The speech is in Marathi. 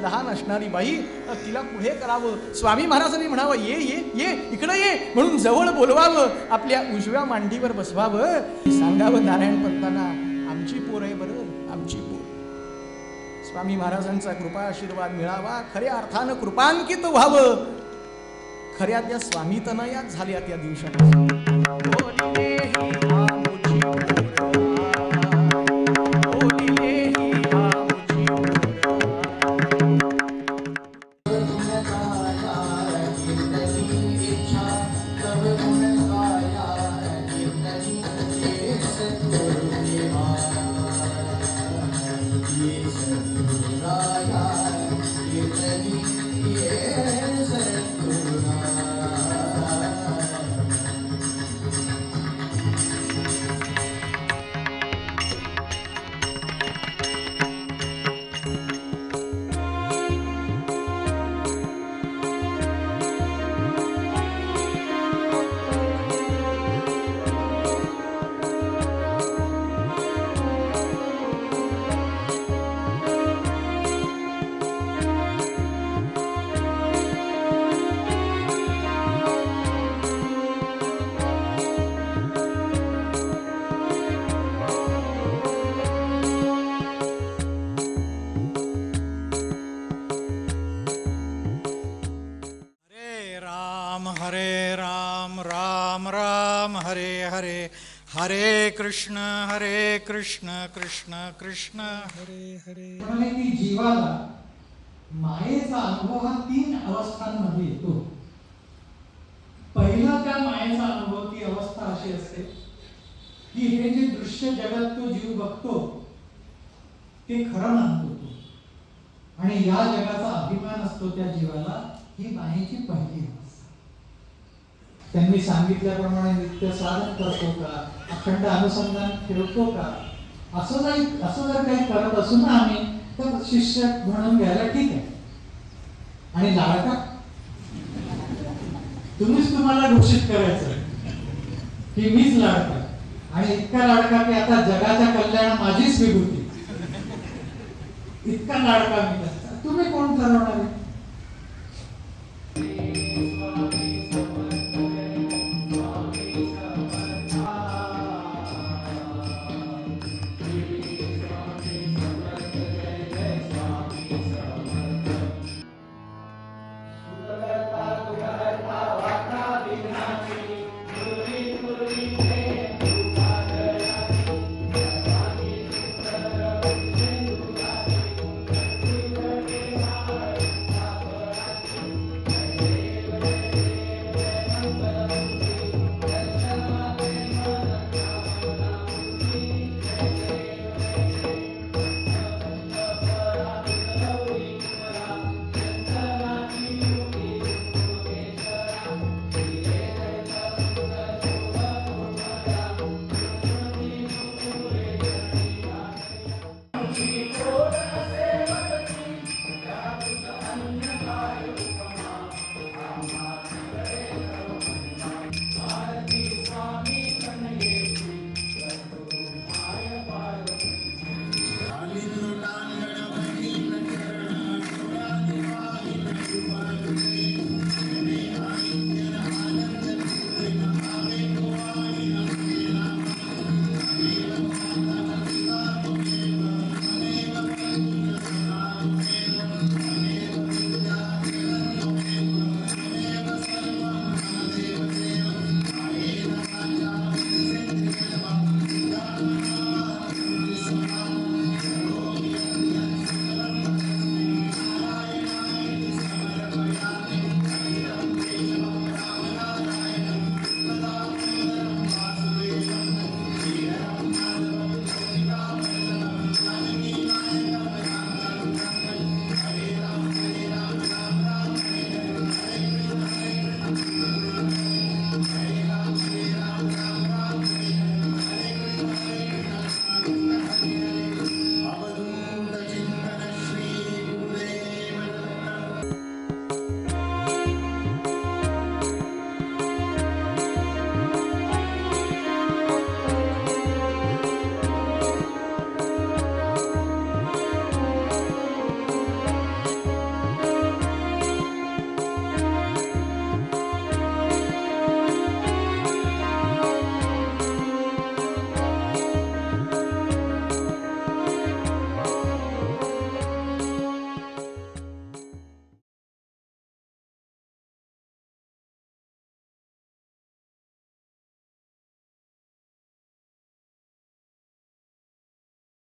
लहान असणारी बाई तिला पुढे करावं, स्वामी महाराजांनी म्हणावं ये ये ये इकडं ये म्हणून जवळ बोलवावं, आपल्या उजव्या मांडीवर बसवावं, सांगावं नारायण पंतांना आमची पोर आहे बरं, आमची पोर. स्वामी महाराजांचा कृपा आशीर्वाद मिळावा, खऱ्या अर्थानं कृपांकित व्हावं, खऱ्या त्या स्वामी तनयाच झाल्या त्या दिवसापासून. हरे कृष्ण कृष्ण कृष्ण हरे हरे. की जीवाला मायेचा अनुभव हा 3 अवस्थांमध्ये येतो. पहिला त्या मायेचा अनुभव, ती अवस्था अशी असते की हे जे दृश्य जगत तो जीव बघतो ते खरं मानतो तो, आणि या जगाचा अभिमान असतो त्या जीवाला, ही मायेची पहिली अवस्था. त्यांनी सांगितल्याप्रमाणे नित्य साधन करतो का, अखंड अनुसंधान ठेवतो का, असं जर काही करत असू ना आम्ही, तर शिष्य म्हणून घ्यायला ठीक आहे. आणि लाडका तुम्हीच तुम्हाला घोषित करायचं की मीच लाडका, आणि इतका लाडका की आता जगाच्या कल्याण माझीच विभूती, इतका लाडका मी. तुम्ही कोण ठरवणार आहे?